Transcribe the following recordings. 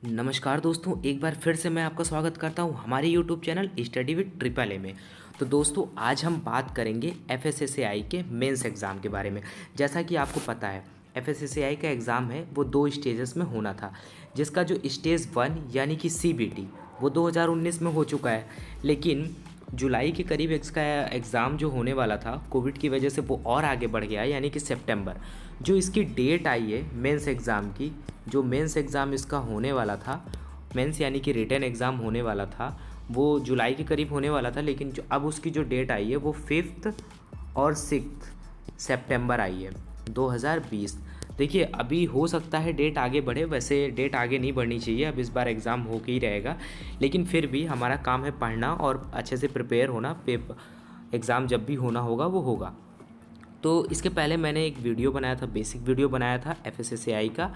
नमस्कार दोस्तों, एक बार फिर से मैं आपका स्वागत करता हूं हमारे YouTube channel study with triple A में। तो दोस्तों, आज हम बात करेंगे एफएसएसएआई के मेंस एग्ज़ाम के बारे में। जैसा कि आपको पता है, एफएसएसएआई का एग्ज़ाम है वो 2 स्टेजेस में होना था, जिसका जो स्टेज 1 यानी कि सीबीटी वो 2019 में हो चुका है। लेकिन जुलाई के करीब इसका एग्ज़ाम जो होने वाला था, कोविड की वजह से वो और आगे बढ़ गया, यानी कि सितंबर। जो इसकी डेट आई है मेंस एग्ज़ाम की, जो मेंस एग्ज़ाम इसका होने वाला था, मेंस यानी कि रिटन एग्ज़ाम होने वाला था, वो जुलाई के करीब होने वाला था। लेकिन जो अब उसकी जो डेट आई है वो 5 और 6 सितंबर आई है 2020। देखिए, अभी हो सकता है डेट आगे बढ़े, वैसे डेट आगे नहीं बढ़नी चाहिए, अब इस बार एग्ज़ाम हो के ही रहेगा। लेकिन फिर भी हमारा काम है पढ़ना और अच्छे से प्रिपेयर होना। एग्ज़ाम जब भी होना होगा वो होगा। तो इसके पहले मैंने एक वीडियो बनाया था, बेसिक वीडियो बनाया था एफएसएसएआई का,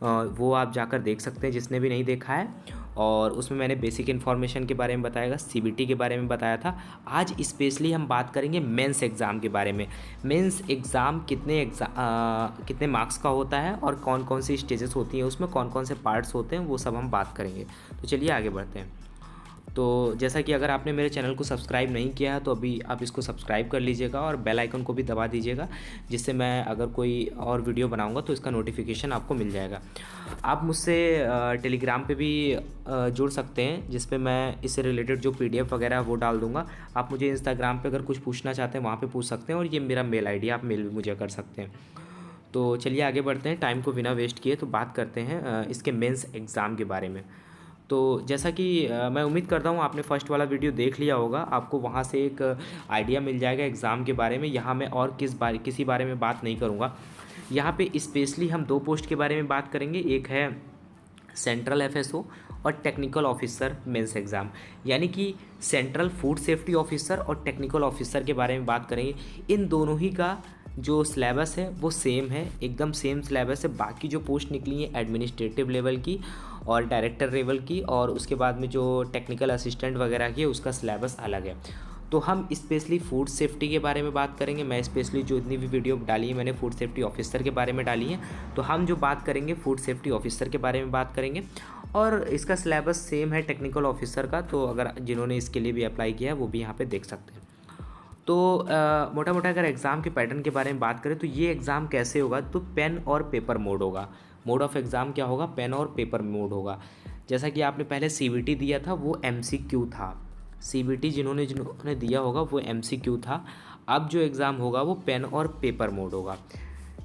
वो आप जाकर देख सकते हैं जिसने भी नहीं देखा है। और उसमें मैंने बेसिक इन्फॉर्मेशन के बारे में बताया, सीबीटी के बारे में बताया था। आज स्पेशली हम बात करेंगे मेंस एग्ज़ाम के बारे में। मेंस एग्ज़ाम कितने मार्क्स का होता है और कौन कौन सी स्टेजेस होती हैं, उसमें कौन कौन से पार्ट्स होते हैं, वो सब हम बात करेंगे। तो चलिए आगे बढ़ते हैं। तो जैसा कि अगर आपने मेरे चैनल को सब्सक्राइब नहीं किया है तो अभी आप इसको सब्सक्राइब कर लीजिएगा और बेल आइकन को भी दबा दीजिएगा, जिससे मैं अगर कोई और वीडियो बनाऊंगा तो इसका नोटिफिकेशन आपको मिल जाएगा। आप मुझसे टेलीग्राम पे भी जुड़ सकते हैं, जिस पे मैं इससे रिलेटेड जो पीडीएफ वगैरह वो डाल दूंगा। आप मुझे इंस्टाग्राम पे अगर कुछ पूछना चाहते हैं वहाँ पे पूछ सकते हैं, और ये मेरा मेल आईडी, आप मेल भी मुझे कर सकते हैं। तो चलिए आगे बढ़ते हैं, टाइम को बिना वेस्ट किए तो बात करते हैं इसके मेंस एग्ज़ाम के बारे में। तो जैसा कि मैं उम्मीद करता हूँ आपने फ़र्स्ट वाला वीडियो देख लिया होगा, आपको वहाँ से एक आइडिया मिल जाएगा एग्ज़ाम के बारे में। यहाँ मैं और किसी बारे में बात नहीं करूँगा। यहाँ पे स्पेशली हम 2 पोस्ट के बारे में बात करेंगे। एक है सेंट्रल एफएसओ और टेक्निकल ऑफिसर मेंस एग्ज़ाम, यानी कि सेंट्रल फूड सेफ्टी ऑफिसर और टेक्निकल ऑफिसर के बारे में बात करेंगे। इन दोनों ही का जो सिलेबस है वो सेम है, एकदम सेम सिलेबस है। बाकी जो पोस्ट निकली हैं एडमिनिस्ट्रेटिव लेवल की और डायरेक्टर लेवल की, और उसके बाद में जो टेक्निकल असिस्टेंट वगैरह की है, उसका सिलेबस अलग है। तो हम स्पेशली फूड सेफ्टी के बारे में बात करेंगे। मैं स्पेशली जो इतनी भी वीडियो डाली है मैंने फूड सेफ्टी ऑफिसर के बारे में डाली है, तो हम जो बात करेंगे फूड सेफ्टी ऑफिसर के बारे में बात करेंगे। और इसका सिलेबस सेम है टेक्निकल ऑफिसर का, तो अगर जिन्होंने इसके लिए भी अप्लाई किया है वो भी यहाँ पर देख सकते हैं। तो मोटा मोटा अगर एग्ज़ाम के पैटर्न के बारे में बात करें तो ये एग्ज़ाम कैसे होगा, तो पेन और पेपर मोड होगा। मोड ऑफ एग्ज़ाम क्या होगा, पेन और पेपर मोड होगा। जैसा कि आपने पहले सीबीटी दिया था वो एमसीक्यू था। सीबीटी जिन्होंने दिया होगा वो एमसीक्यू था। अब जो एग्ज़ाम होगा वो पेन और पेपर मोड होगा।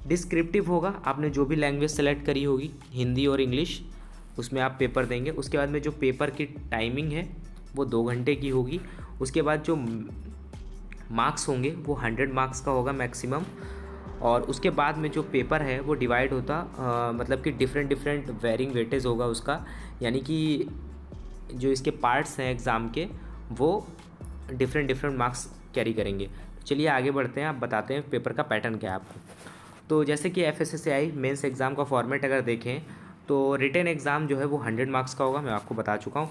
डिस्क्रिप्टिव होगा, आपने जो भी लैंग्वेज सेलेक्ट करी होगी, हिंदी और इंग्लिश, उसमें आप पेपर देंगे। उसके बाद में जो पेपर की टाइमिंग है वो 2 घंटे की होगी। उसके बाद जो मार्क्स होंगे वो 100 मार्क्स का होगा मैक्सिमम। और उसके बाद में जो पेपर है वो डिवाइड होता मतलब कि डिफरेंट वेरिंग वेटेज होगा उसका, यानी कि जो इसके पार्ट्स हैं एग्ज़ाम के वो डिफरेंट मार्क्स कैरी करेंगे। चलिए आगे बढ़ते हैं, आप बताते हैं पेपर का पैटर्न क्या है आपको। तो जैसे कि एफएसएसएआई मेंस एग्ज़ाम का फॉर्मेट अगर देखें तो रिटन एग्ज़ाम जो है वो 100 मार्क्स का होगा, मैं आपको बता चुका हूँ।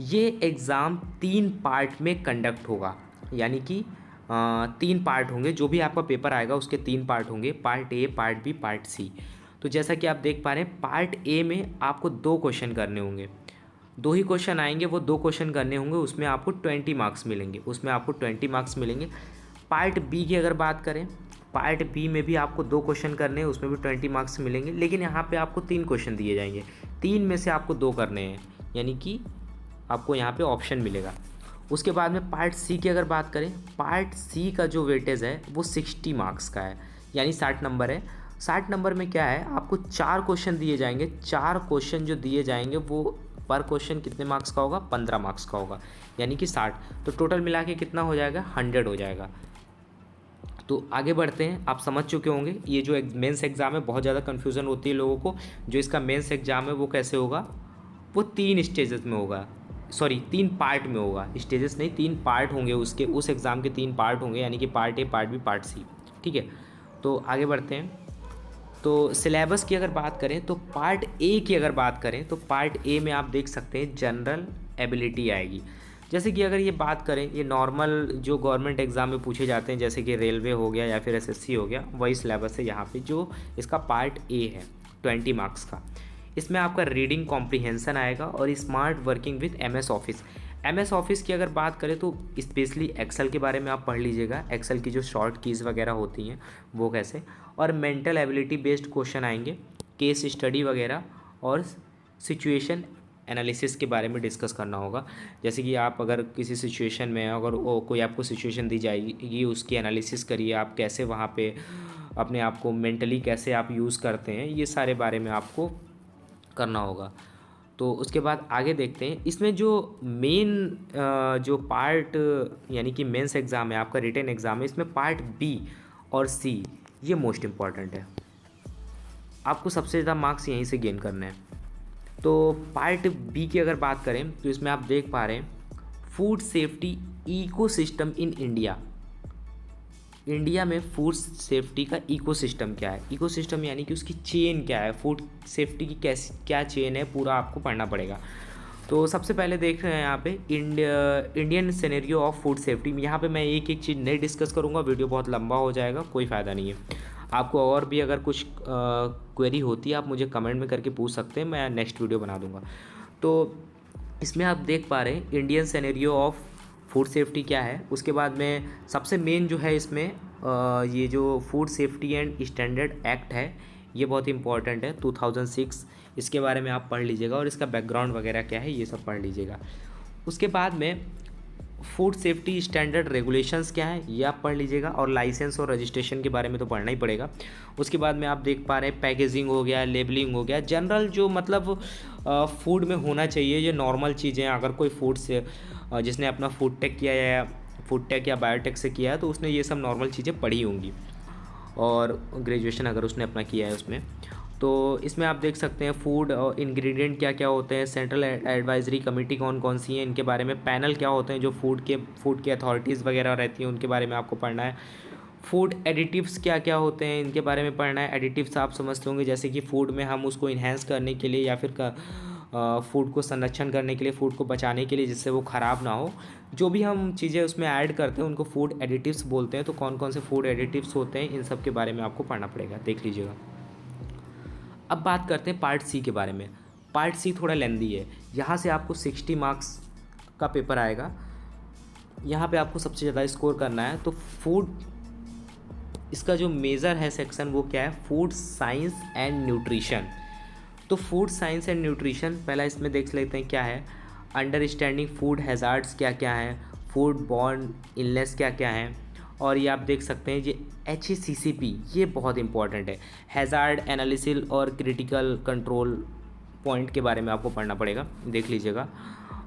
ये एग्ज़ाम 3 पार्ट में कंडक्ट होगा, यानी कि 3 पार्ट होंगे। जो भी आपका पेपर आएगा उसके 3 पार्ट होंगे, part A, part B, part C. तो जैसा कि आप देख पा रहे हैं, पार्ट ए में आपको 2 क्वेश्चन करने होंगे, 2 ही क्वेश्चन आएंगे, वो 2 क्वेश्चन करने होंगे, उसमें आपको 20 मार्क्स मिलेंगे। पार्ट बी की अगर बात करें, पार्ट बी में भी आपको 2 क्वेश्चन करने हैं, उसमें भी 20 मार्क्स मिलेंगे। लेकिन यहाँ पे आपको 3 क्वेश्चन दिए जाएंगे, 3 में से आपको 2 करने हैं, यानी कि आपको यहाँ पे ऑप्शन मिलेगा। उसके बाद में पार्ट सी की अगर बात करें, पार्ट सी का जो वेटेज है वो 60 मार्क्स का है, यानी 60 नंबर है। 60 नंबर में क्या है, आपको 4 क्वेश्चन दिए जाएंगे। 4 क्वेश्चन जो दिए जाएंगे वो पर क्वेश्चन कितने मार्क्स का होगा, 15 मार्क्स का होगा, यानी कि 60। तो टोटल मिला के कितना हो जाएगा, 100 हो जाएगा। तो आगे बढ़ते हैं, आप समझ चुके होंगे ये जो मेंस एग्ज़ाम है, बहुत ज़्यादा कन्फ्यूज़न होती है लोगों को। जो इसका मेंस एग्ज़ाम है वो कैसे होगा, वो 3 स्टेजेस में होगा, सॉरी 3 पार्ट में होगा, स्टेजेस नहीं, 3 पार्ट होंगे उसके, उस एग्ज़ाम के 3 पार्ट होंगे, यानी कि part A, part B, part C. ठीक है, तो आगे बढ़ते हैं। तो सिलेबस की अगर बात करें तो पार्ट ए की अगर बात करें तो पार्ट ए में आप देख सकते हैं जनरल एबिलिटी आएगी। जैसे कि अगर ये बात करें, ये नॉर्मल जो गवर्नमेंट एग्ज़ाम में पूछे जाते हैं, जैसे कि रेलवे हो गया या फिर एसएससी हो गया, वही सिलेबस है यहाँ पे। जो इसका पार्ट ए है 20 मार्क्स का, इसमें आपका रीडिंग कॉम्प्रिहेंसन आएगा और smart working with MS office. MS office की अगर बात करें तो स्पेशली एक्सेल के बारे में आप पढ़ लीजिएगा, एक्सेल की जो शॉर्ट कीज़ वगैरह होती हैं वो कैसे, और मेंटल एबिलिटी बेस्ड क्वेश्चन आएंगे, केस स्टडी वगैरह और सिचुएशन एनालिसिस के बारे में डिस्कस करना होगा। जैसे कि आप अगर किसी सिचुएशन में, अगर कोई आपको सिचुएशन दी जाएगी, उसकी एनालिसिस करिए, आप कैसे वहाँ पे अपने आप को मेंटली कैसे आप यूज़ करते हैं, ये सारे बारे में आपको करना होगा। तो उसके बाद आगे देखते हैं, इसमें जो मेन जो पार्ट यानी कि मेंस एग्ज़ाम है, आपका रिटन एग्ज़ाम है, इसमें पार्ट B और C ये मोस्ट इम्पॉर्टेंट है, आपको सबसे ज़्यादा मार्क्स यहीं से गेन करने हैं। तो पार्ट B की अगर बात करें तो इसमें आप देख पा रहे हैं food safety ecosystem in India. India में फूड सेफ्टी का इकोसिस्टम क्या है, इकोसिस्टम यानी कि उसकी चेन क्या है, फूड सेफ्टी की कैसी क्या चेन है, पूरा आपको पढ़ना पड़ेगा। तो सबसे पहले देख रहे हैं यहाँ पे Indian scenario of food safety. यहाँ पे मैं एक एक चीज़ नहीं डिस्कस करूँगा, वीडियो बहुत लंबा हो जाएगा, कोई फ़ायदा नहीं है। आपको और भी अगर कुछ क्वेरी होती है आप मुझे कमेंट में करके पूछ सकते हैं, मैं नेक्स्ट वीडियो बना दूँगा। तो इसमें आप देख पा रहे हैं Indian scenario of food safety क्या है। उसके बाद में सबसे मेन जो है इसमें ये जो food safety and standard act है, ये बहुत इंपॉर्टेंट है 2006, इसके बारे में आप पढ़ लीजिएगा और इसका बैकग्राउंड वगैरह क्या है ये सब पढ़ लीजिएगा। उसके बाद में फूड सेफ्टी स्टैंडर्ड रेगुलेशंस क्या है ये आप पढ़ लीजिएगा, और लाइसेंस और रजिस्ट्रेशन के बारे में तो पढ़ना ही पड़ेगा। उसके बाद में आप देख पा रहे हैं पैकेजिंग हो गया, लेबलिंग हो गया, जनरल जो मतलब फूड में होना चाहिए, ये नॉर्मल चीज़ें। अगर कोई फूड से जिसने अपना फूड टेक किया या फूड टेक या बायोटेक से किया है तो उसने ये सब नॉर्मल चीज़ें पढ़ी होंगी, और ग्रेजुएशन अगर उसने अपना किया है उसमें। तो इसमें आप देख सकते हैं फूड और इंग्रेडिएंट क्या क्या होते हैं, सेंट्रल एडवाइजरी कमेटी कौन कौन सी हैं, इनके बारे में, पैनल क्या होते हैं जो फूड के अथॉरिटीज़ वगैरह रहती हैं उनके बारे में आपको पढ़ना है। फूड एडिटिव्स क्या क्या होते हैं इनके बारे में पढ़ना है। एडिटिव्स आप समझते होंगे, जैसे कि फूड में हम उसको इन्हेंस करने के लिए या फिर फूड को संरक्षण करने के लिए, फूड को बचाने के लिए जिससे वो ख़राब ना हो, जो भी हम चीज़ें उसमें ऐड करते हैं उनको फूड एडिटिव्स बोलते हैं। तो कौन कौन से फूड एडिटिव्स होते हैं इन सब के बारे में आपको पढ़ना पड़ेगा, देख लीजिएगा। अब बात करते हैं पार्ट C के बारे में। पार्ट C थोड़ा लेंदी है, यहाँ से आपको 60 मार्क्स का पेपर आएगा, यहाँ पे आपको सबसे ज़्यादा स्कोर करना है। तो फूड, इसका जो मेजर है सेक्शन वो क्या है, फूड साइंस एंड न्यूट्रिशन। तो फूड साइंस एंड न्यूट्रिशन पहला इसमें देख लेते हैं क्या है। अंडरस्टैंडिंग फूड हैज़ार्ड्स क्या क्या हैं, फूड बॉर्न इलनेस क्या क्या हैं, और ये आप देख सकते हैं ये HACCP, ये बहुत इंपॉर्टेंट है, हैज़ार्ड एनालिसिस और क्रिटिकल कंट्रोल पॉइंट के बारे में आपको पढ़ना पड़ेगा, देख लीजिएगा।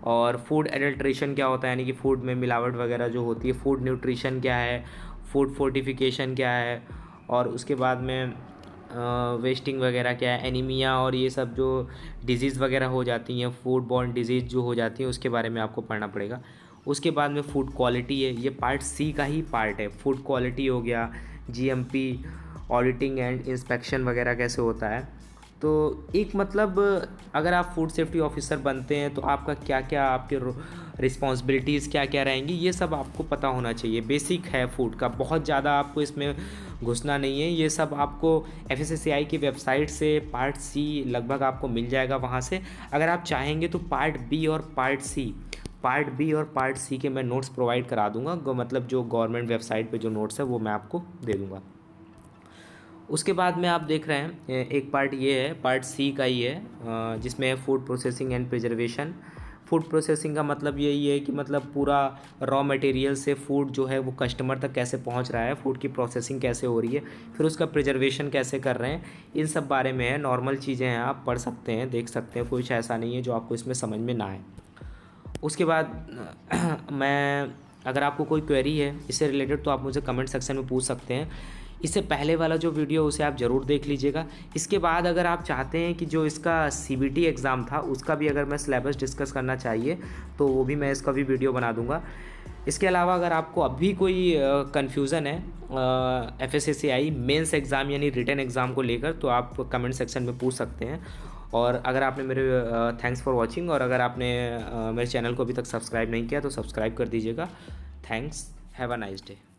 और फूड एडल्ट्रेशन क्या होता है, यानी कि फूड में मिलावट वगैरह जो होती है। फूड न्यूट्रिशन क्या है, फूड फोर्टिफिकेशन क्या है, और उसके बाद में वेस्टिंग वगैरह क्या है, एनीमिया और ये सब जो डिजीज़ वगैरह हो जाती हैं, फूड बॉर्न डिजीज़ जो हो जाती हैं उसके बारे में आपको पढ़ना पड़ेगा। उसके बाद में फूड क्वालिटी है, ये पार्ट C का ही पार्ट है। फूड क्वालिटी हो गया, GMP ऑडिटिंग एंड इंस्पेक्शन वगैरह कैसे होता है। तो एक मतलब अगर आप फूड सेफ्टी ऑफिसर बनते हैं तो आपका क्या क्या, आपके रिस्पॉन्सिबिलिटीज़ क्या क्या रहेंगी, ये सब आपको पता होना चाहिए। बेसिक है फूड का, बहुत ज़्यादा आपको इसमें घुसना नहीं है, ये सब आपको FSSAI की वेबसाइट से पार्ट C लगभग आपको मिल जाएगा वहाँ से। अगर आप चाहेंगे तो पार्ट B और पार्ट C के मैं नोट्स प्रोवाइड करा दूंगा, मतलब जो गवर्नमेंट वेबसाइट पे जो नोट्स है वो मैं आपको दे दूंगा। उसके बाद में आप देख रहे हैं एक पार्ट ये है, पार्ट C का ही है, जिसमें है food processing and preservation. Food processing का मतलब यही है कि मतलब पूरा रॉ मटेरियल से फूड जो है वो कस्टमर तक कैसे पहुंच रहा है, फूड की प्रोसेसिंग कैसे हो रही है, फिर उसका प्रिजर्वेशन कैसे कर रहे हैं, इन सब बारे में है। नॉर्मल चीज़ें हैं, आप पढ़ सकते हैं, देख सकते हैं, कुछ ऐसा नहीं है जो आपको इसमें समझ में ना आए। उसके बाद मैं, अगर आपको कोई क्वेरी है इससे रिलेटेड तो आप मुझे कमेंट सेक्शन में पूछ सकते हैं। इससे पहले वाला जो वीडियो उसे आप ज़रूर देख लीजिएगा। इसके बाद अगर आप चाहते हैं कि जो इसका CBT एग्ज़ाम था उसका भी अगर मैं सिलेबस डिस्कस करना चाहिए तो वो भी मैं इसका भी वीडियो बना दूंगा। इसके अलावा अगर आपको अभी कोई कन्फ्यूज़न है FSSAI मेंस एग्ज़ाम यानी रिटन एग्ज़ाम को लेकर तो आप कमेंट सेक्शन में पूछ सकते हैं। और अगर आपने मेरे थैंक्स फॉर वॉचिंग, और अगर आपने मेरे चैनल को अभी तक सब्सक्राइब नहीं किया तो सब्सक्राइब कर दीजिएगा। Thanks, have a nice day.